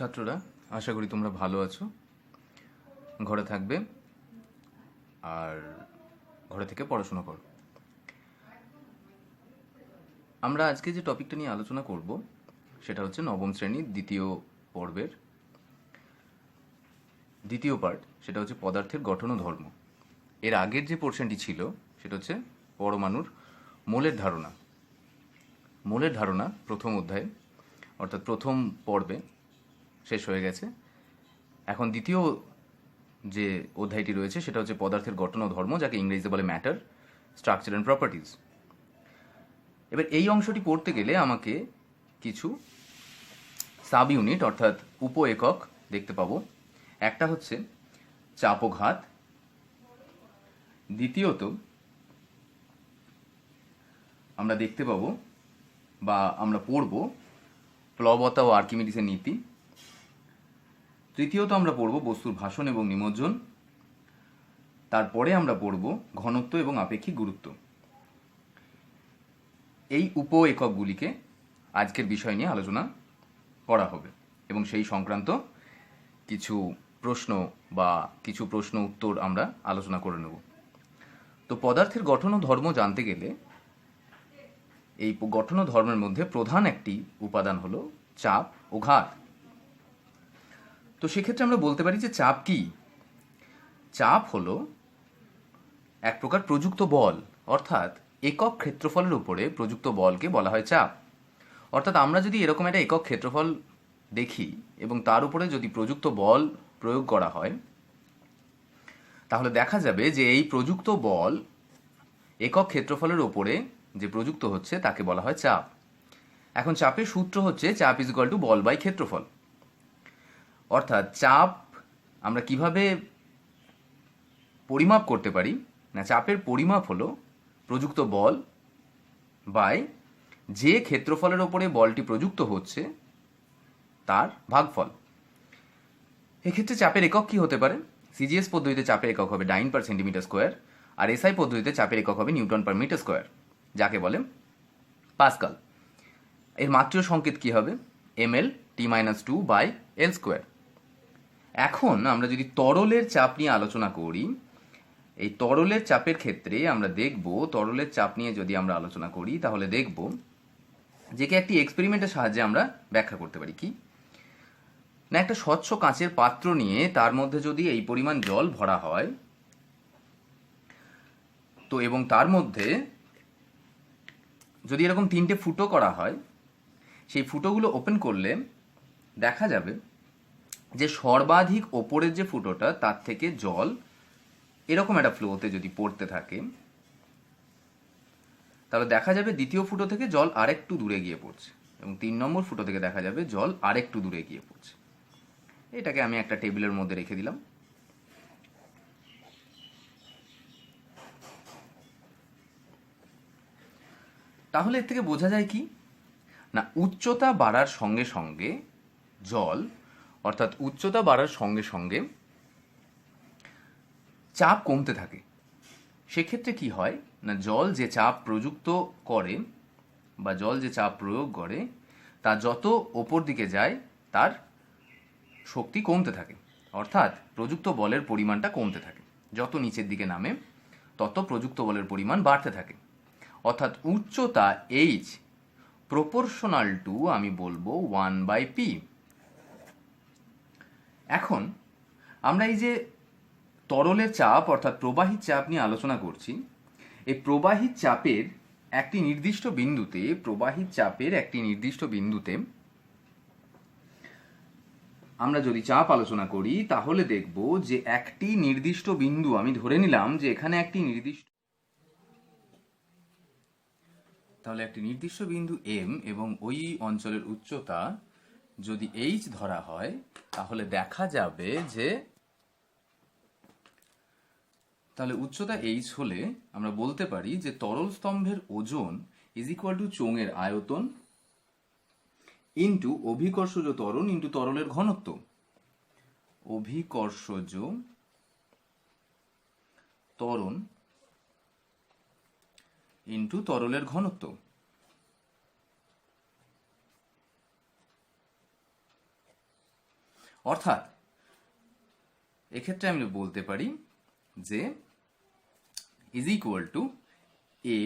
ছাত্ররা, আশা করি তোমরা ভালো আছো, ঘরে থাকবে আর ঘরে থেকে পড়াশোনা করো। আমরা আজকে যে টপিকটা নিয়ে আলোচনা করব সেটা হচ্ছে নবম শ্রেণীর দ্বিতীয় পর্বের দ্বিতীয় পার্ট, সেটা হচ্ছে পদার্থের গঠন ও ধর্ম। এর আগের যে পোর্শনটি ছিল সেটা হচ্ছে পরমাণুর মোলের ধারণা। মোলের ধারণা প্রথম অধ্যায়ে অর্থাৎ প্রথম পর্বে শেষ হয়ে গেছে। এখন দ্বিতীয় যে অধ্যায়টি রয়েছে সেটা হচ্ছে পদার্থের গঠন ও ধর্ম, যাকে ইংরেজিতে বলে ম্যাটার, স্ট্রাকচার অ্যান্ড প্রপার্টিজ। এবার এই অংশটি পড়তে গেলে আমাকে কিছু সাব ইউনিট অর্থাৎ উপ একক দেখতে পাবো। একটা হচ্ছে চাপ ও ঘাত, দ্বিতীয়ত আমরা দেখতে পাবো বা আমরা পড়ব প্লবতা ও আর্কিমিডিসের নীতি, তৃতীয়ত আমরা পড়ব বস্তুর ভাষণ এবং নিমজ্জন, তারপরে আমরা পড়ব ঘনত্ব এবং আপেক্ষিক গুরুত্ব। এই উপ এককগুলিকে আজকের বিষয় নিয়ে আলোচনা করা হবে এবং সেই সংক্রান্ত কিছু প্রশ্ন বা কিছু প্রশ্ন উত্তর আমরা আলোচনা করে নেব। তো পদার্থের গঠন ও ধর্ম জানতে গেলে এই গঠন ও ধর্মের মধ্যে প্রধান একটি উপাদান হলো চাপ ও ঘাত। তো সেক্ষেত্রে আমরা বলতে পারি যে চাপ কি? চাপ হলো এক প্রকার প্রযুক্ত বল, অর্থাৎ একক ক্ষেত্রফলের উপরে প্রযুক্ত বলকে বলা হয় চাপ। অর্থাৎ আমরা যদি এরকম একটা একক ক্ষেত্রফল দেখি এবং তার উপরে যদি প্রযুক্ত বল প্রয়োগ করা হয়, তাহলে দেখা যাবে যে এই প্রযুক্ত বল একক ক্ষেত্রফলের ওপরে যে প্রযুক্ত হচ্ছে তাকে বলা হয় চাপ। এখন চাপের সূত্র হচ্ছে চাপ ইজ ইকুয়াল টু বল বাই ক্ষেত্রফল। অর্থাৎ চাপ আমরা কিভাবে পরিমাপ করতে পারি না, চাপের পরিমাপ হলো প্রযুক্ত বল বাই যে ক্ষেত্রফলের ওপরে বলটি প্রযুক্ত হচ্ছে তার ভাগফল। এক্ষেত্রে চাপের একক কি হতে পারে? সিজিএস পদ্ধতিতে চাপের একক হবে ডাইন পার সেন্টিমিটার স্কোয়ার, আর এসআই পদ্ধতিতে চাপের একক হবে নিউটন পার মিটার স্কোয়ার, যাকে বলে পাস্কাল। এর মাত্রা সংকেত কি হবে? ml t-2 by L square. এখন আমরা যদি তরলের চাপ নিয়ে আলোচনা করি, এই তরলের চাপের ক্ষেত্রে আমরা দেখব, তরলের চাপ নিয়ে যদি আমরা আলোচনা করি তাহলে দেখব যেকে একটি এক্সপেরিমেন্টের সাহায্যে আমরা ব্যাখ্যা করতে পারি। কি না, একটা স্বচ্ছ কাঁচের পাত্র নিয়ে তার মধ্যে যদি এই পরিমাণ জল ভরা হয়, তো এবং তার মধ্যে যদি এরকম 3টে ফুটো করা হয়, সেই ফুটোগুলো ওপেন করলে দেখা যাবে যে সর্বাধিক ওপরের যে ফুটোটা তার থেকে জল এরকম একটা ফ্লোতে যদি পড়তে থাকে, তাহলে দেখা যাবে দ্বিতীয় ফুটো থেকে জল আরেকটু দূরে গিয়ে পড়ছে এবং 3 নম্বর ফুটো থেকে দেখা যাবে জল আরেকটু দূরে গিয়ে পড়ছে। এটাকে আমি একটা টেবিলের মধ্যে রেখে দিলাম। তাহলে এর থেকে বোঝা যায় কি না, উচ্চতা বাড়ার সঙ্গে সঙ্গে জল, অর্থাৎ উচ্চতা বাড়ার সঙ্গে সঙ্গে চাপ কমতে থাকে। সেক্ষেত্রে কি হয় না, জল যে চাপ প্রযুক্ত করে বা জল যে চাপ প্রয়োগ করে তা যত ওপর দিকে যায় তার শক্তি কমতে থাকে, অর্থাৎ প্রযুক্ত বলের পরিমাণটা কমতে থাকে। যত নিচের দিকে নামে তত প্রযুক্ত বলের পরিমাণ বাড়তে থাকে। অর্থাৎ উচ্চতা h প্রপোর্শনাল টু আমি বলবো 1/p। এখন আমরা এই যে তরলের চাপ অর্থাৎ প্রবাহী চাপ নিয়ে আলোচনা করছি, এই প্রবাহী চাপের একটি নির্দিষ্ট বিন্দুতে আমরা যদি চাপ আলোচনা করি তাহলে দেখব যে একটি নির্দিষ্ট বিন্দু, আমি ধরে নিলাম যে এখানে একটি নির্দিষ্ট বিন্দু m এবং ওই অঞ্চলের উচ্চতা যদি h ধরা হয়, তাহলে দেখা যাবে যে তাহলে উচ্চতা h হলে আমরা বলতে পারি যে তরল স্তম্ভের ওজন ইজ ইকুয়াল টু চোঙের আয়তন ইন্টু অভিকর্ষজ ত্বরণ ইন্টু তরলের ঘনত্ব। অভিকর্ষজ ত্বরণ ইন্টু তরলের ঘনত্ব। অর্থাৎ এক্ষেত্রে আমি বলতে পারি যে is equal to A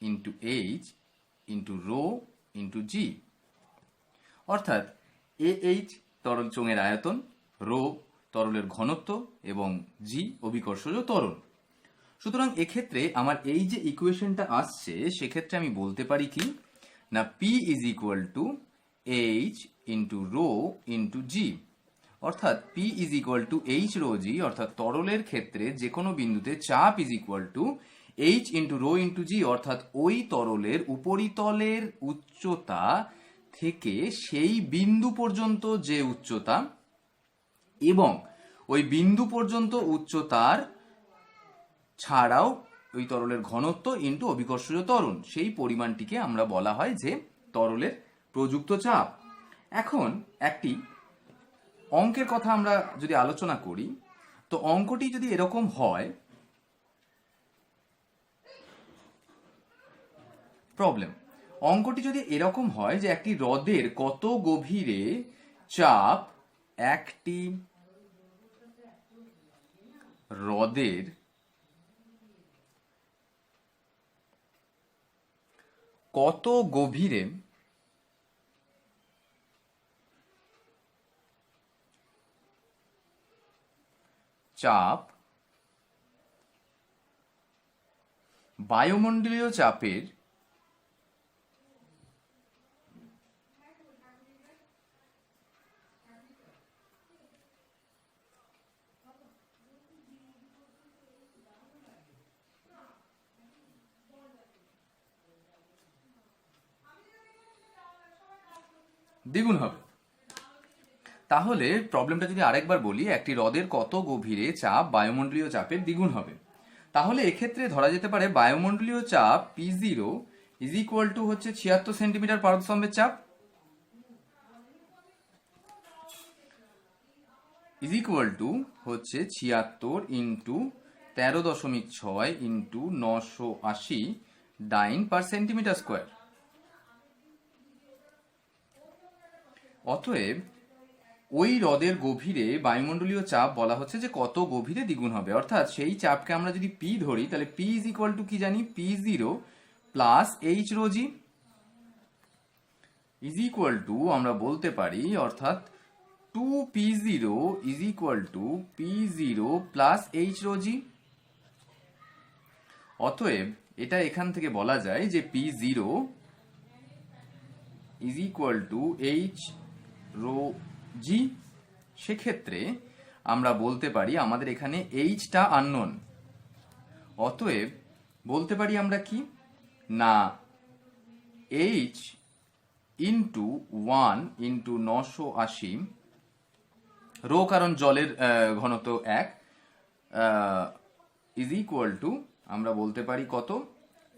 into H into rho into G. অর্থাৎ এ এইচ তরল চোঙের আয়তন, রো তরলের ঘনত্ব এবং জি অভিকর্ষজ ত্বরণ। সুতরাং এক্ষেত্রে আমার এই যে ইকুয়েশনটা আসছে সেক্ষেত্রে আমি বলতে পারি কি না, P is equal to H into rho into G. অর্থাৎ P is equal to H rho G, অর্থাৎ তরলের ক্ষেত্রে যে কোনো বিন্দুতে চাপ is equal to H into rho into G, অর্থাৎ ওই তরলের উপরিতলের উচ্চতা থেকে সেই বিন্দু পর্যন্ত যে উচ্চতা এবং ওই বিন্দু পর্যন্ত উচ্চতার ছাড়াও ওই তরলের ঘনত্ব ইন্টু অভিকর্ষজ ত্বরণ, সেই পরিমাণটিকে আমরা বলা হয় যে তরলের প্রযুক্ত চাপ। এখন একটি অঙ্কের কথা আমরা যদি আলোচনা করি, তো অঙ্কটি যদি এরকম হয়, অঙ্কটি যদি এরকম হয় যে একটি হ্রদের কত গভীরে চাপ একটি হ্রদের কত গভীরে চাপ বায়ুমণ্ডলীয় চাপের দ্বিগুণ হবে। তাহলে প্রবলেমটা যদি আরেকবার বলি, একটি হ্রদের কত গভীরে চাপ বায়ুমণ্ডলীয় চাপের দ্বিগুণ হবে, তাহলে এক্ষেত্রে ধরা যেতে পারে বায়ুমণ্ডলীয় চাপ P0 ইজ ইকুয়াল টু হচ্ছে 76 সেন্টিমিটার পারদস্তম্ভের চাপ, ইজ ইকুয়াল টু হচ্ছে 76 ইন্টু 13.6 ইন্টু 980 ডাইন পার সেন্টিমিটার স্কোয়ার। অতএব ওই হ্রদের গভীরে বায়ুমণ্ডলীয় চাপ বলা হচ্ছে যে কত গভীরে দ্বিগুণ হবে, অর্থাৎ সেই চাপকে আমরা যদি পি ধরি তাহলে পি ইজ ইকুয়াল টু কি জানি, P0 plus H rho G is equal to আমরা বলতে পারি অর্থাৎ 2P0 is equal to P0 plus H rho G. অতএব এটা এখান থেকে বলা যায় যে P0 is equal to H rho G. সেক্ষেত্রে আমরা বলতে পারি আমাদের এখানে এইচটা আননোন, অতএব বলতে পারি আমরা কি না, এইচ ইন্টু 1 ইন্টু 980, রো কারণ জলের ঘনত্ব 1, ইজ ইকুয়াল টু আমরা বলতে পারি কত,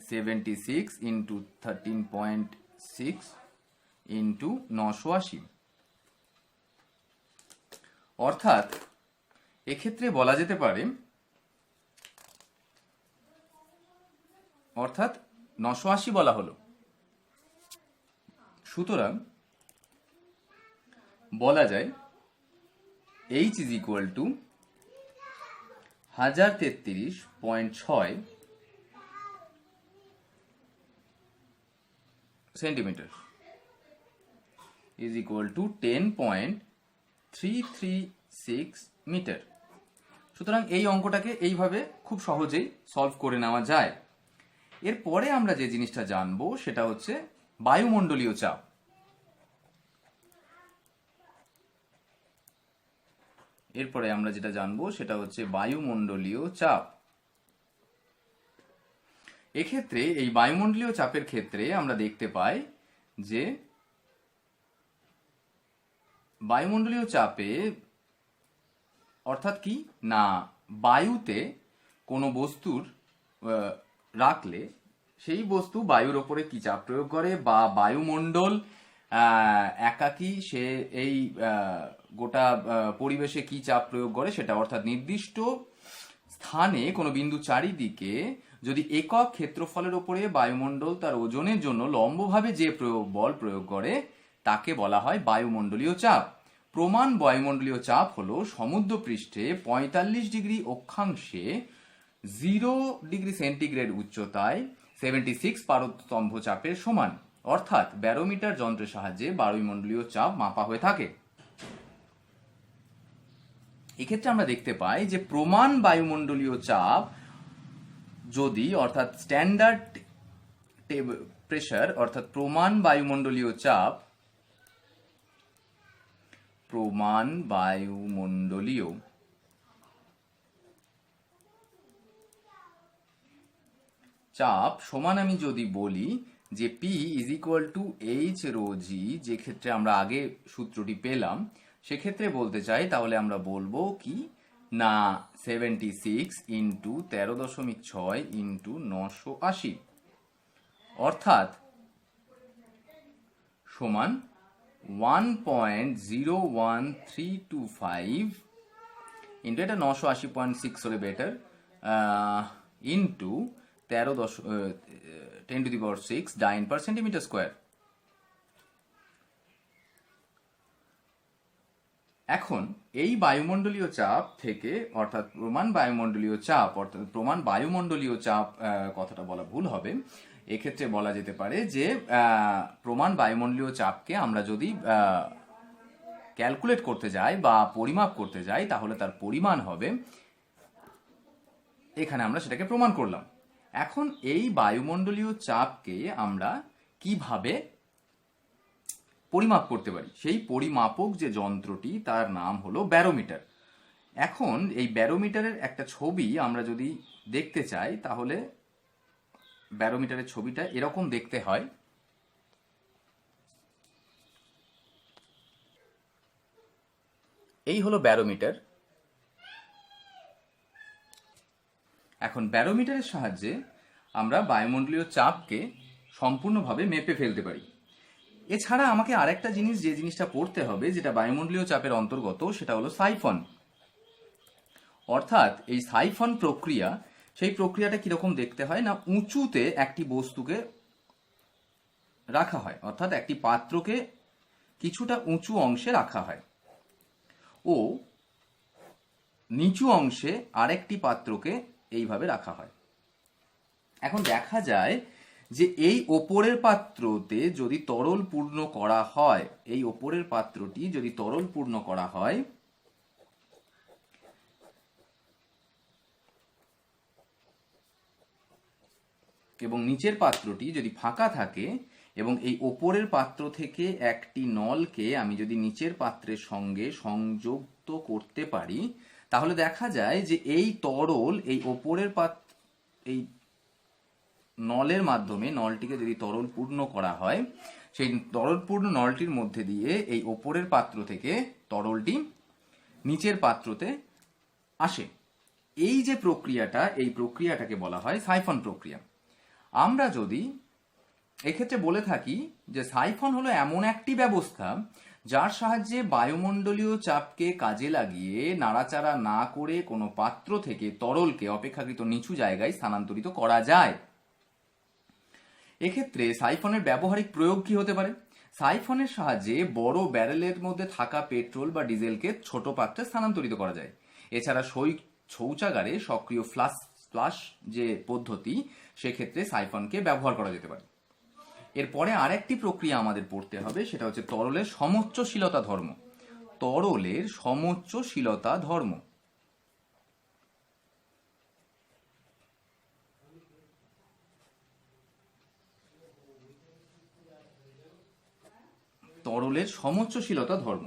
76 ইন্টু 13.6 ইন্টু 980। অর্থাৎ এক্ষেত্রে বলা যেতে পারে অর্থাৎ 980 বলা হলো। সুতরাং বলা যায় H is equal to 1033.6 centimetre is equal to 10.336 metre. সুতরাং এই অঙ্কটাকে এইভাবে খুব সহজেই সলভ করে নেওয়া যায়। এরপরে আমরা যে জিনিসটা জানবো সেটা হচ্ছে বায়ুমণ্ডলীয় চাপ। এরপরে আমরা যেটা জানবো সেটা হচ্ছে বায়ুমণ্ডলীয় চাপ। এক্ষেত্রে এই বায়ুমণ্ডলীয় চাপের ক্ষেত্রে আমরা দেখতে পাই যে বায়ুমণ্ডলীয় চাপে অর্থাৎ কি না, বায়ুতে কোনো বস্তুর রাখলে সেই বস্তু বায়ুর ওপরে কি চাপ প্রয়োগ করে, বা বায়ুমণ্ডল একাকী সে এই গোটা পরিবেশে কি চাপ প্রয়োগ করে সেটা, অর্থাৎ নির্দিষ্ট স্থানে কোনো বিন্দু চারিদিকে যদি একক ক্ষেত্রফলের উপরে বায়ুমণ্ডল তার ওজনের জন্য লম্বভাবে যে বল প্রয়োগ করে তাকে বলা হয় বায়ুমণ্ডলীয় চাপ। প্রমাণ বায়ুমণ্ডলীয় চাপ হলো সমুদ্রপৃষ্ঠে 45 ডিগ্রি অক্ষাংশে 0 ডিগ্রি সেন্টিগ্রেড উচ্চতায় 76 পারস্তম্ভ চাপের সমান, অর্থাৎ ব্যারোমিটার যন্ত্রের সাহায্যে বায়ুমণ্ডলীয় চাপ মাপা হয়ে থাকে। এক্ষেত্রে আমরা দেখতে পাই যে প্রমাণ বায়ুমণ্ডলীয় চাপ যদি অর্থাৎ স্ট্যান্ডার্ড প্রেসার অর্থাৎ প্রমাণ বায়ুমণ্ডলীয় চাপ সমান আমি যদি বলি যে P is equal to H rho G, যে ক্ষেত্রে আমরা আগে সূত্রটি পেলাম, সেক্ষেত্রে বলতে চাই তাহলে আমরা বলবো কি না 76 ইন্টু 13.6 ইন্টু 980 অর্থাৎ সমান 1.01325 ইন্টু এটা 980.6 হলে বেটার ইন্টু 10⁻6 ডাইন পার সেন্টিমিটার স্কোয়ার। এখন এই বায়ুমণ্ডলীয় চাপ থেকে অর্থাৎ প্রমাণ বায়ুমণ্ডলীয় চাপ কথাটা বলা ভুল হবে, এক্ষেত্রে বলা যেতে পারে যে প্রমাণ বায়ুমণ্ডলীয় চাপকে আমরা যদি ক্যালকুলেট করতে যাই বা পরিমাপ করতে যাই তাহলে তার পরিমাণ হবে, এখানে আমরা সেটাকে প্রমাণ করলাম। এখন এই বায়ুমণ্ডলীয় চাপকে আমরা কিভাবে পরিমাপ করতে পারি, সেই পরিমাপক যে যন্ত্রটি তার নাম হলো ব্যারোমিটার। এখন এই ব্যারোমিটারের একটা ছবি আমরা যদি দেখতে চাই তাহলে ব্যারোমিটারের ছবিটা এরকম দেখতে হয়। এই হলো ব্যারোমিটার। এখন ব্যারোমিটারের সাহায্যে আমরা বায়ুমণ্ডলীয় চাপকে সম্পূর্ণভাবে মেপে ফেলতে পারি। এছাড়া আমাকে আরেকটা জিনিস যে জিনিসটা পড়তে হবে যেটা বায়ুমণ্ডলীয় চাপের অন্তর্গত, সেটা হলো সাইফন। অর্থাৎ এই সাইফন প্রক্রিয়া, সেই প্রক্রিয়াটা কিরকম দেখতে হয় না, উঁচুতে একটি বস্তুকে রাখা হয়, অর্থাৎ একটি পাত্রকে কিছুটা উঁচু অংশে রাখা হয় ও নিচু অংশে আরেকটি পাত্রকে এইভাবে রাখা হয়। এখন দেখা যায় যে এই ওপরের পাত্রতে যদি তরল পূর্ণ করা হয়, এই ওপরের পাত্রটি যদি তরল পূর্ণ করা হয় এবং নিচের পাত্রটি যদি ফাঁকা থাকে এবং এই ওপরের পাত্র থেকে একটি নলকে আমি যদি নিচের পাত্রের সঙ্গে সংযুক্ত করতে পারি, তাহলে দেখা যায় যে এই তরল এই ওপরের এই নলের মাধ্যমে নলটিকে যদি তরল পূর্ণ করা হয়, সেই তরলপূর্ণ নলটির মধ্যে দিয়ে এই ওপরের পাত্র থেকে তরলটি নিচের পাত্রতে আসে। এই যে প্রক্রিয়াটা, এই প্রক্রিয়াটাকে বলা হয় সাইফন প্রক্রিয়া। আমরা যদি এক্ষেত্রে বলে থাকি যে সাইফন হলো এমন একটি ব্যবস্থা যার সাহায্যে বায়ুমণ্ডলীয় চাপকে কাজে লাগিয়ে নাড়াচাড়া না করে কোনো পাত্র থেকে তরলকে অপেক্ষাকৃত নিচু জায়গায় স্থানান্তরিত করা যায়। এক্ষেত্রে সাইফনের ব্যবহারিক প্রয়োগ কি হতে পারে? সাইফনের সাহায্যে বড় ব্যারেলের মধ্যে থাকা পেট্রোল বা ডিজেলকে ছোট পাত্রে স্থানান্তরিত করা যায়। এছাড়া শৌচাগারে সক্রিয় ফ্লাশ যে পদ্ধতি, সেক্ষেত্রে সাইফনকে ব্যবহার করা যেতে পারে। এরপরে আরেকটি প্রক্রিয়া আমাদের পড়তে হবে, সেটা হচ্ছে তরলের সমোচ্চশীলতা ধর্ম। তরলের সমোচ্চশীলতা ধর্ম। তরলের সমোচ্চশীলতা ধর্ম।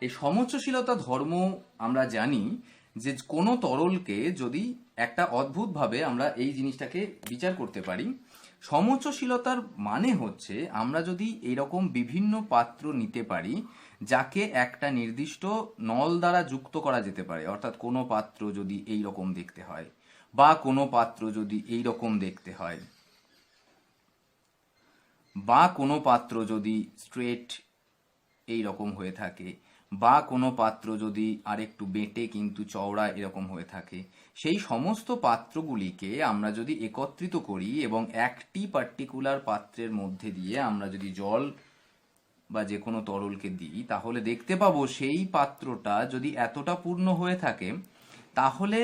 এই সমোচ্চশীলতা ধর্ম আমরা জানি যে কোনো তরলকে যদি একটা অদ্ভুতভাবে আমরা এই জিনিসটাকে বিচার করতে পারি। সমোচ্চশীলতার মানে হচ্ছে আমরা যদি এইরকম বিভিন্ন পাত্র নিতে পারি যাকে একটা নির্দিষ্ট নল দ্বারা যুক্ত করা যেতে পারে, অর্থাৎ কোনো পাত্র যদি এই রকম দেখতে হয় বা কোনো পাত্র যদি এই রকম দেখতে হয় বা কোনো পাত্র যদি স্ট্রেট এই রকম হয়ে থাকে বা কোনো পাত্র যদি আরেকটু বেঁটে কিন্তু চওড়া এরকম হয়ে থাকে, সেই সমস্ত পাত্রগুলিকে আমরা যদি একত্রিত করি এবং একটি পার্টিকুলার পাত্রের মধ্যে দিয়ে আমরা যদি জল বা যে কোনো তরলকে দিই, তাহলে দেখতে পাবো সেই পাত্রটা যদি এতটা পূর্ণ হয়ে থাকে, তাহলে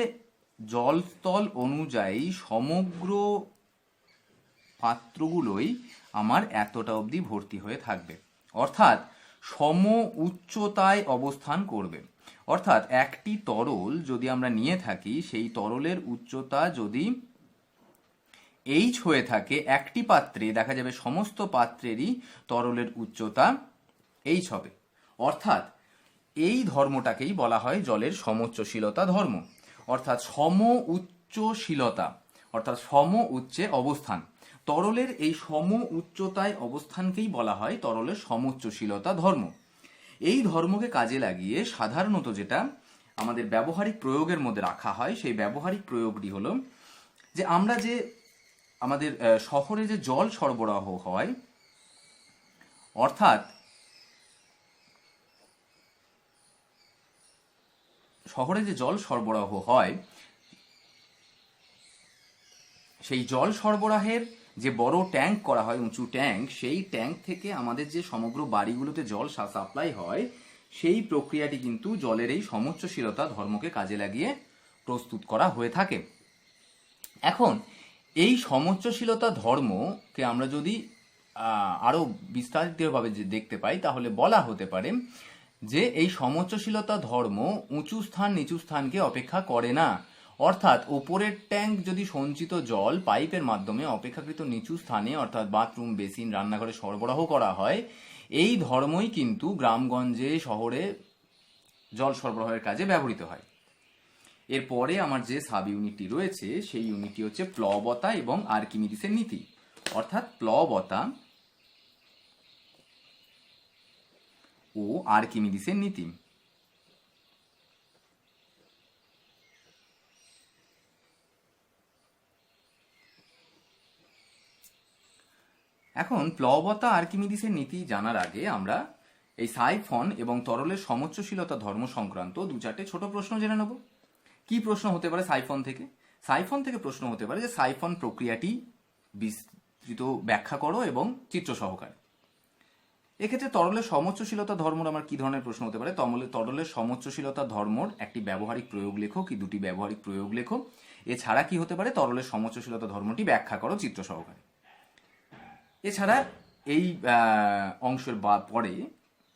জলস্থল অনুযায়ী সমগ্র পাত্রগুলোই আমার এতটা অবধি ভর্তি হয়ে থাকবে, অর্থাৎ সম উচ্চতায় অবস্থান করবে। অর্থাৎ একটি তরল যদি আমরা নিয়ে থাকি, সেই তরলের উচ্চতা যদি এইচ হয়ে থাকে, একটি পাত্রে দেখা যাবে সমস্ত পাত্রেরই তরলের উচ্চতা এইচ হবে। অর্থাৎ এই ধর্মটাকেই বলা হয় জলের সমোচ্চশীলতা ধর্ম, অর্থাৎ সম উচ্চশীলতা, অর্থাৎ সম উচ্চে অবস্থান। তরলের এই সম উচ্চতায় অবস্থানকেই বলা হয় তরলের সমোচ্চশীলতা ধর্ম। এই ধর্মকে কাজে লাগিয়ে সাধারণত যেটা আমাদের ব্যবহারিক প্রয়োগের মধ্যে রাখা হয়, সেই ব্যবহারিক প্রয়োগটি হলো যে আমরা যে আমাদের শহরে যে জল সরবরাহ হয়, অর্থাৎ শহরে যে জল সরবরাহ হয়, সেই জল সরবরাহের যে বড় ট্যাঙ্ক করা হয়, উঁচু ট্যাঙ্ক, সেই ট্যাঙ্ক থেকে আমাদের যে সমগ্র বাড়িগুলোতে জল সাপ্লাই হয়, সেই প্রক্রিয়াটি কিন্তু জলের এই সমোচ্চশীলতা ধর্মকে কাজে লাগিয়ে প্রস্তুত করা হয়ে থাকে। এখন এই সমোচ্চশীলতা ধর্মকে আমরা যদি আরো বিস্তারিতভাবে দেখতে পাই, তাহলে বলা হতে পারে যে এই সমোচ্চশীলতা ধর্ম উঁচু স্থান নিচু স্থানকে অপেক্ষা করে না। অর্থাৎ ওপরের ট্যাঙ্ক যদি সঞ্চিত জল পাইপের মাধ্যমে অপেক্ষাকৃত নিচু স্থানে, অর্থাৎ বাথরুম, বেসিন, রান্নাঘরে সরবরাহ করা হয়, এই ধর্মই কিন্তু গ্রামগঞ্জে, শহরে জল সরবরাহের কাজে ব্যবহৃত হয়। এরপরে আমার যে সাব ইউনিটটি রয়েছে, সেই ইউনিটটি হচ্ছে প্লবতা এবং আর্কিমিডিসের নীতি, অর্থাৎ প্লবতা ও আর্কিমিডিসের নীতি। এখন প্লবতা আর্কিমিডিসের নীতি জানার আগে আমরা এই সাইফন এবং তরলের সমোচ্চশীলতা ধর্ম সংক্রান্ত দু চারটে ছোট প্রশ্ন জেনে নেব। কি প্রশ্ন হতে পারে সাইফন থেকে? সাইফন থেকে প্রশ্ন হতে পারে যে সাইফন প্রক্রিয়াটি বিস্তৃত ব্যাখ্যা করো এবং চিত্র সহকারে। এক্ষেত্রে তরলের সমোচ্চশীলতা ধর্মর আমার কি ধরনের প্রশ্ন হতে পারে? তরলের সমোচ্চশীলতা ধর্মর একটি ব্যবহারিক প্রয়োগ লেখো, কি দুটি ব্যবহারিক প্রয়োগ লেখো। এছাড়া কি হতে পারে? তরলের সমোচ্চশীলতা ধর্মটি ব্যাখ্যা করো চিত্র সহকারে। এছাড়া এই অংশের পরে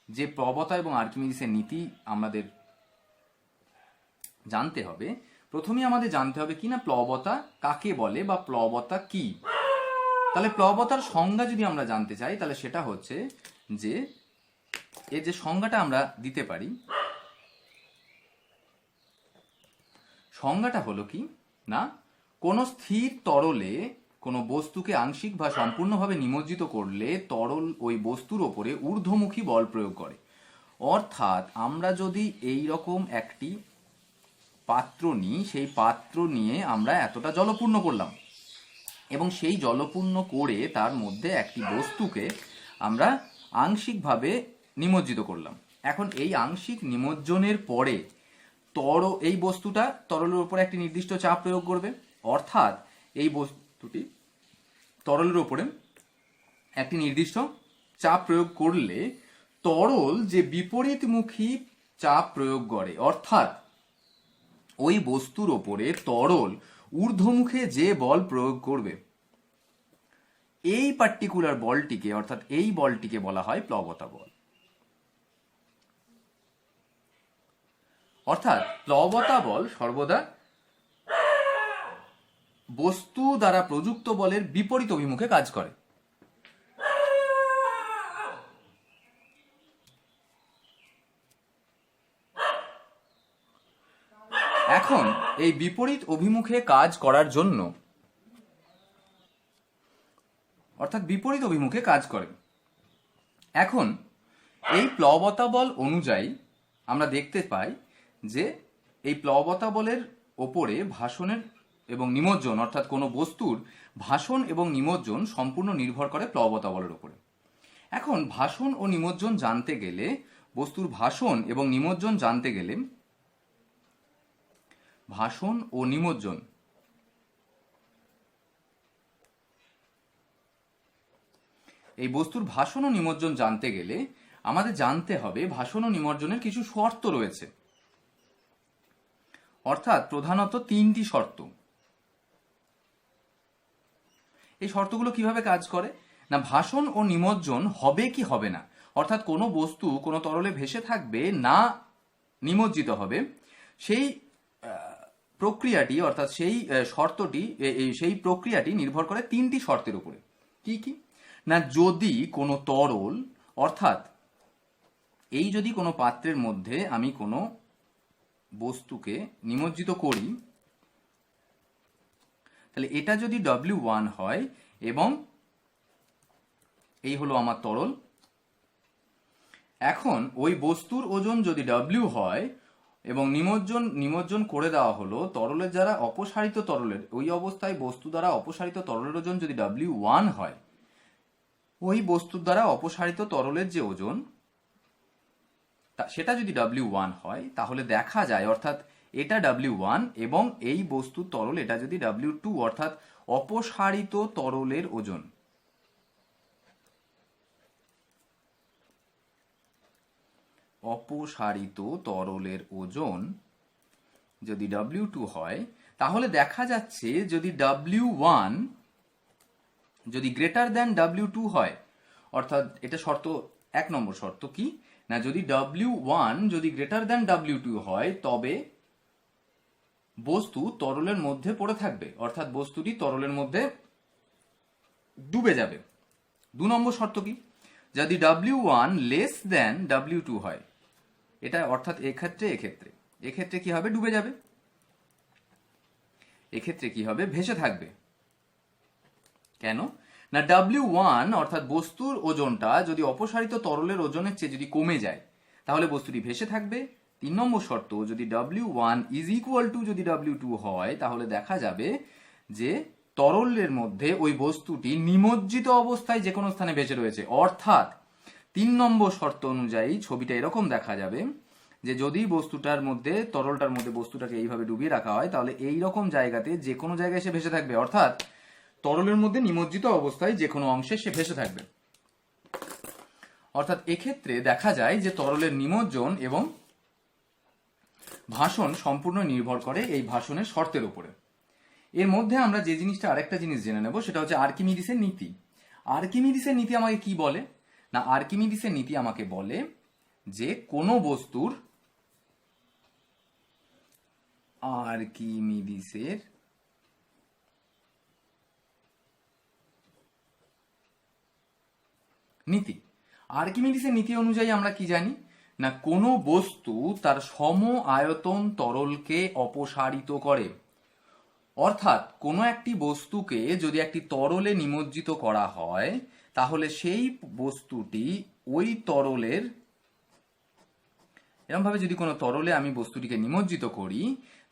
যে প্লবতা এবং আর্কিমিডিসের নীতি আমাদের জানতে হবে, প্রথমেই আমাদের জানতে হবে কি না প্লবতা কাকে বলে বা প্লবতা কি। তাহলে প্লবতার সংজ্ঞা যদি আমরা জানতে চাই, তাহলে সেটা হচ্ছে যে এর যে সংজ্ঞাটা আমরা দিতে পারি, সংজ্ঞাটা হলো কি না, কোন স্থির তরলে কোনো বস্তুকে আংশিক বা সম্পূর্ণভাবে নিমজ্জিত করলে তরল ওই বস্তুর ওপরে ঊর্ধ্বমুখী বল প্রয়োগ করে। অর্থাৎ আমরা যদি এই রকম একটি পাত্র নিই, সেই পাত্র নিয়ে আমরা এতটা জলপূর্ণ করলাম এবং সেই জলপূর্ণ করে তার মধ্যে একটি বস্তুকে আমরা আংশিকভাবে নিমজ্জিত করলাম। এখন এই আংশিক নিমজ্জনের পরে এই বস্তুটা তরলের উপরে একটি নির্দিষ্ট চাপ প্রয়োগ করবে, অর্থাৎ এই বস্তুটি তরলের উপরে একটি নির্দিষ্ট চাপ প্রয়োগ করলে তরল যে বিপরীতমুখী চাপ প্রয়োগ করে, অর্থাৎ ওই বস্তুর ওপরে তরল ঊর্ধ্বমুখে যে বল প্রয়োগ করবে, এই পার্টিকুলার বলটিকে, অর্থাৎ এই বলটিকে বলা হয় প্লবতা বল। অর্থাৎ প্লবতা বল সর্বদা বস্তু দ্বারা প্রযুক্ত বলের বিপরীত অভিমুখে কাজ করে। এখন এই বিপরীত অভিমুখে কাজ করার জন্য, অর্থাৎ বিপরীত অভিমুখে কাজ করে। এখন এই প্লবতা বল অনুযায়ী আমরা দেখতে পাই যে এই প্লবতা বলের ওপরে ভাসনের এবং নিমজ্জন, অর্থাৎ কোনো বস্তুর ভাসন এবং নিমজ্জন সম্পূর্ণ নির্ভর করে প্লবতা বলের উপরে। এখন ভাসন ও নিমজ্জন জানতে গেলে, বস্তুর ভাসন এবং নিমজ্জন জানতে গেলে, ভাসন ও নিমজ্জন এই বস্তুর ভাসন ও নিমজ্জন জানতে গেলে আমাদের জানতে হবে ভাসন ও নিমজ্জনের কিছু শর্ত রয়েছে, অর্থাৎ প্রধানত 3টি শর্ত। এই শর্তগুলো কিভাবে কাজ করে না, ভাসন ও নিমজ্জন হবে কি হবে না, অর্থাৎ কোনো বস্তু কোনো তরলে ভেসে থাকবে না নিমজ্জিত হবে, সেই প্রক্রিয়াটি অর্থাৎ সেই শর্তটি সেই প্রক্রিয়াটি নির্ভর করে 3টি শর্তের উপরে। কি কি না, যদি কোনো তরল অর্থাৎ এই যদি কোনো পাত্রের মধ্যে আমি কোনো বস্তুকে নিমজ্জিত করি, তাহলে এটা যদি W1 হয় এবং এই হলো আমার তরল, এখন ওই বস্তুর ওজন যদি W হয় এবং নিমজ্জন করে দেওয়া হলো তরলের দ্বারা অপসারিত তরলের, ওই অবস্থায় বস্তু দ্বারা অপসারিত তরলের ওজন যদি W1 হয়, ওই বস্তুর দ্বারা অপসারিত তরলের যে ওজন সেটা যদি W1 হয়, তাহলে দেখা যায় অর্থাৎ এটা W1 এবং এই বস্তুর তরল এটা যদি W2 অর্থাৎ অপসারিত তরলের ওজন। অপসারিত তরলের ওজন যদি W2 হয়, তাহলে দেখা যাচ্ছে যদি W1 যদি গ্রেটার দ্যান W2 হয়, অর্থাৎ এটা শর্ত 1 নম্বর শর্ত কি না, যদি W1 যদি গ্রেটার দ্যান W2 হয় তবে বস্তু তরলের মধ্যে পড়ে থাকবে, অর্থাৎ বস্তুটি তরলের মধ্যে ডুবে যাবে। 2 নম্বর শর্ত কি, যদি W1 লেস দ্যান W2 হয়, এটা অর্থাৎ এক্ষেত্রে কি হবে, ডুবে যাবে। এক্ষেত্রে কি হবে, ভেসে থাকবে। কেন না, W1 অর্থাৎ বস্তুর ওজনটা যদি অপসারিত তরলের ওজনের চেয়ে যদি কমে যায়, তাহলে বস্তুটি ভেসে থাকবে। 3 নম্বর শর্ত, যদি W1 ইজ ইকুয়াল টু যদি W2 হয়, তাহলে দেখা যাবে যে তরলের মধ্যে ওই বস্তুটি নিমজ্জিত অবস্থায় যে কোনো স্থানে ভেসে রয়েছে, অর্থাৎ 3 নম্বর শর্ত অনুযায়ী ছবিটা এরকম দেখা যাবে যে যদি বস্তুটার মধ্যে তরলটার মধ্যে বস্তুটাকে এইভাবে ডুবিয়ে রাখা হয়, তাহলে এই রকম জায়গাতে যে কোনো জায়গায় সে ভেসে থাকবে, অর্থাৎ তরলের মধ্যে নিমজ্জিত অবস্থায় যে কোনো অংশে সে ভেসে থাকবে। অর্থাৎ এক্ষেত্রে দেখা যায় যে তরলের নিমজ্জন এবং ভাসন সম্পূর্ণ নির্ভর করে এই ভাসনের শর্তের উপরে। এর মধ্যে আমরা যে জিনিসটা আরেকটা জিনিস জেনে নেব, সেটা হচ্ছে আর্কিমিডিসের নীতি। আর্কিমিডিসের নীতি আমাকে কি বলে না, আর্কিমিডিসের নীতি আমাকে বলে যে কোনো বস্তুর আর্কিমিডিসের নীতি, আর্কিমিডিসের নীতি অনুযায়ী আমরা কি জানি না, কোনো বস্তু তার সম আয়তন তরলকে অপসারিত করে, অর্থাৎ কোনো একটি বস্তুকে যদি একটি তরলে নিমজ্জিত করা হয়, তাহলে সেই বস্তুটি ওই তরলের, এরকমভাবে যদি কোনো তরলে আমি বস্তুটিকে নিমজ্জিত করি,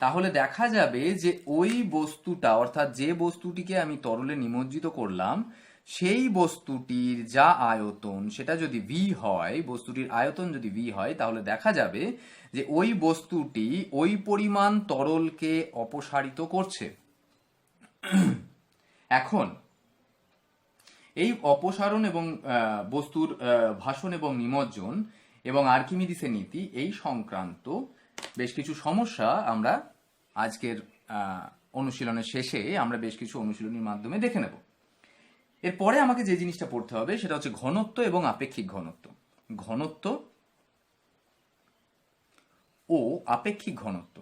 তাহলে দেখা যাবে যে ওই বস্তুটা অর্থাৎ যে বস্তুটিকে আমি তরলে নিমজ্জিত করলাম, সেই বস্তুটির যা আয়তন সেটা যদি V হয়, বস্তুটির আয়তন যদি V হয়, তাহলে দেখা যাবে যে ওই বস্তুটি ওই পরিমাণ তরলকে অপসারিত করছে। এখন এই অপসারণ এবং বস্তুর ভাসন এবং নিমজ্জন এবং আর্কিমিডিসের নীতি এই সংক্রান্ত বেশ কিছু সমস্যা আমরা আজকের অনুশীলনের শেষে আমরা বেশ কিছু অনুশীলনীর মাধ্যমে দেখে নেব। এরপরে আমাকে যে জিনিসটা পড়তে হবে সেটা হচ্ছে ঘনত্ব এবং আপেক্ষিক ঘনত্ব। ঘনত্ব ও আপেক্ষিক ঘনত্ব।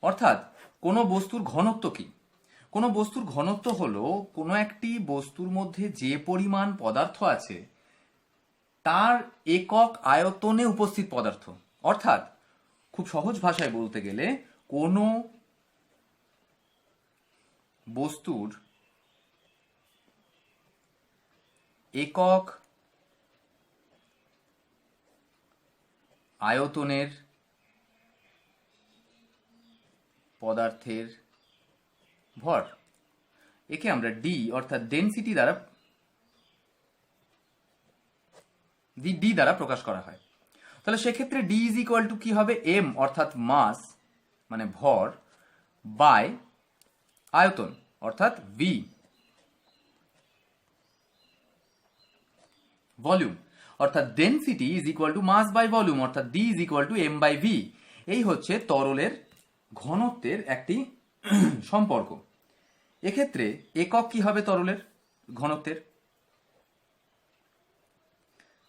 অর্থাৎ কোনো বস্তুর ঘনত্ব কি, কোনো বস্তুর ঘনত্ব হলো কোনো একটি বস্তুর মধ্যে যে পরিমাণ পদার্থ আছে তার একক আয়তনে উপস্থিত পদার্থ। অর্থাৎ খুব সহজ ভাষায় বলতে গেলে কোনো বস্তুর একক আয়তনের পদার্থের ভর, একে আমরা ডি অর্থাৎ ডেনসিটি দ্বারা প্রকাশ করা হয়। তাহলে সেক্ষেত্রে ডি ইজ ইকুয়াল টু কি হবে, এম অর্থাৎ মাস মানে ভর বাই আয়তন অর্থাৎ ভি, ভলিউম অর্থাৎ density is equal to mass by volume অর্থাৎ D is equal to M by V. এই হচ্ছে তরলের ঘনত্বের একটি সম্পর্ক। এক্ষেত্রে একক কি হবে তরলের ঘনত্বের?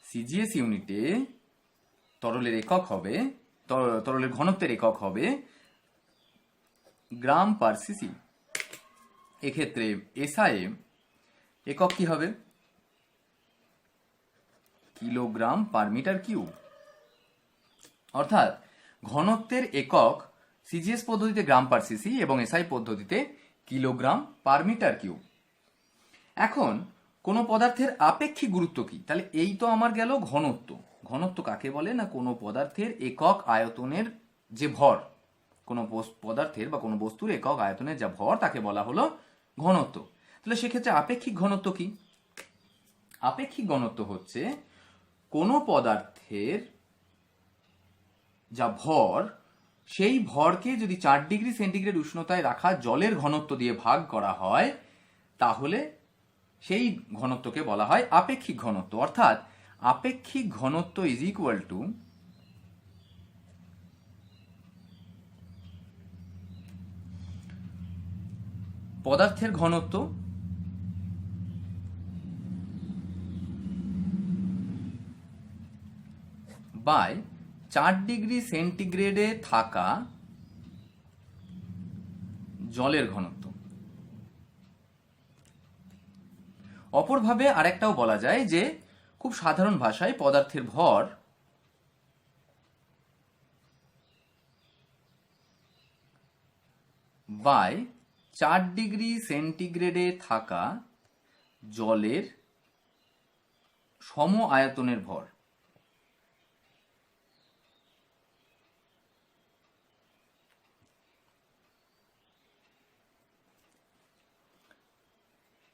সিজিএস ইউনিটে তরলের একক হবে, তরলের ঘনত্বের একক হবে গ্রাম পার সিসি। এক্ষেত্রে এসআই একক কি হবে? Kilogram per metre cube. অর্থাৎ ঘনত্বের একক সিজিএস পদ্ধতিতে গ্রাম পার সিসি এবং এসআই পদ্ধতিতে কিলোগ্রাম পার মিটার কিউব। এখন কোন পদার্থের আপেক্ষিক গুরুত্ব কি? তাহলে এই তো আমার গেল ঘনত্ব। ঘনত্ব কাকে বলে? না কোনো পদার্থের একক আয়তনের যে ভর, কোনো পদার্থের বা কোনো বস্তুর একক আয়তনের যা ভর তাকে বলা হলো ঘনত্ব। তাহলে সেক্ষেত্রে আপেক্ষিক ঘনত্ব কি? আপেক্ষিক ঘনত্ব হচ্ছে কোনো পদার্থের যা ভর, সেই ভরকে যদি 4 ডিগ্রি সেন্টিগ্রেড উষ্ণতায় রাখা জলের ঘনত্ব দিয়ে ভাগ করা হয় তাহলে সেই ঘনত্বকে বলা হয় আপেক্ষিক ঘনত্ব। অর্থাৎ আপেক্ষিক ঘনত্ব ইজ ইকুয়াল টু পদার্থের ঘনত্ব বাই 4 ডিগ্রি সেন্টিগ্রেডে থাকা জলের ঘনত্ব। অপরভাবে আরেকটাও বলা যায় যে খুব সাধারণ ভাষায় পদার্থের ভর বাই 4 ডিগ্রি সেন্টিগ্রেডে থাকা জলের সম আয়তনের ভর।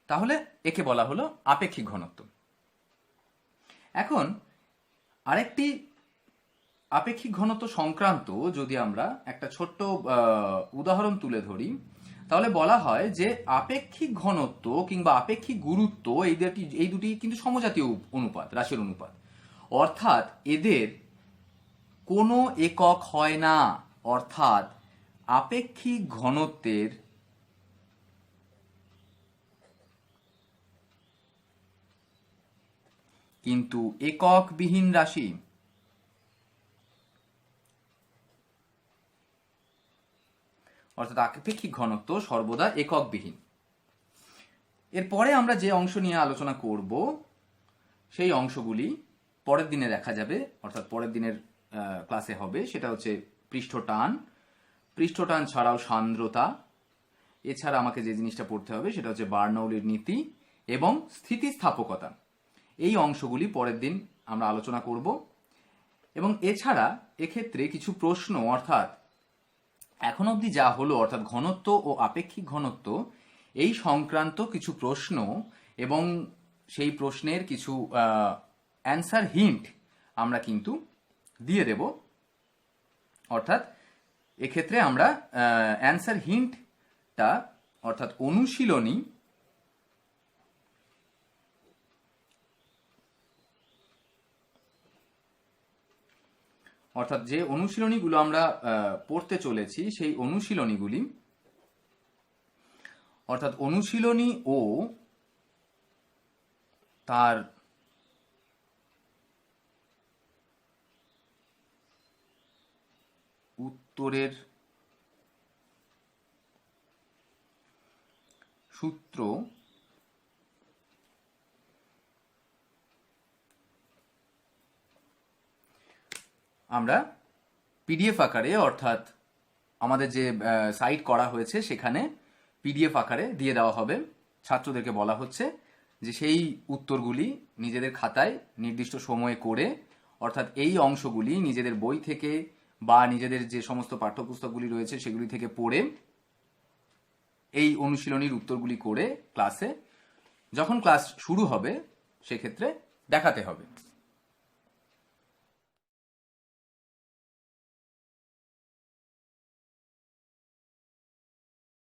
তাহলে একে বলা হলো আপেক্ষিক ঘনত্ব। এখন আরেকটি আপেক্ষিক ঘনত্ব সংক্রান্ত যদি আমরা একটা ছোট্ট উদাহরণ তুলে ধরি তাহলে বলা হয় যে আপেক্ষিক ঘনত্ব কিংবা আপেক্ষিক গুরুত্ব এই দুটি কিন্তু সমজাতীয় অনুপাত, রাশির অনুপাত। অর্থাৎ এদের কোনো একক হয় না। অর্থাৎ আপেক্ষিক ঘনত্বের কিন্তু এককবিহীন রাশি। অর্থাৎ আপেক্ষিক ঘনত্ব সর্বদা এককবিহীন। এরপরে আমরা যে অংশ নিয়ে আলোচনা করব সেই অংশগুলি পরের দিনে দেখা যাবে, অর্থাৎ পরের দিনের ক্লাসে হবে। সেটা হচ্ছে পৃষ্ঠটান, পৃষ্ঠটান ছাড়াও সান্দ্রতা, এছাড়া আমাকে যে জিনিসটা পড়তে হবে সেটা হচ্ছে বার্নৌলির নীতি এবং স্থিতিস্থাপকতা। এই অংশগুলি পরের দিন আমরা আলোচনা করব। এবং এছাড়া এক্ষেত্রে কিছু প্রশ্ন, অর্থাৎ এখন অবধি যা হলো অর্থাৎ ঘনত্ব ও আপেক্ষিক ঘনত্ব, এই সংক্রান্ত কিছু প্রশ্ন এবং সেই প্রশ্নের কিছু অ্যান্সার হিন্ট আমরা কিন্তু দিয়ে দেব। অর্থাৎ এক্ষেত্রে আমরা অ্যান্সার হিন্টটা অর্থাৎ অনুশীলনী অর্থাৎ যে অনুশীলনীগুলো আমরা পড়তে চলেছি সেই অনুশীলনীগুলি, অর্থাৎ অনুশীলনী ও তার উত্তরের সূত্র আমরা পিডিএফ আকারে, অর্থাৎ আমাদের যে সাইট করা হয়েছে সেখানে পিডিএফ আকারে দিয়ে দেওয়া হবে। ছাত্রদেরকে বলা হচ্ছে যে সেই উত্তরগুলি নিজেদের খাতায় নির্দিষ্ট সময়ে করে, অর্থাৎ এই অংশগুলি নিজেদের বই থেকে বা নিজেদের যে সমস্ত পাঠ্যপুস্তকগুলি রয়েছে সেগুলি থেকে পড়ে এই অনুশীলনীর উত্তরগুলি করে ক্লাসে যখন ক্লাস শুরু হবে সেক্ষেত্রে দেখাতে হবে।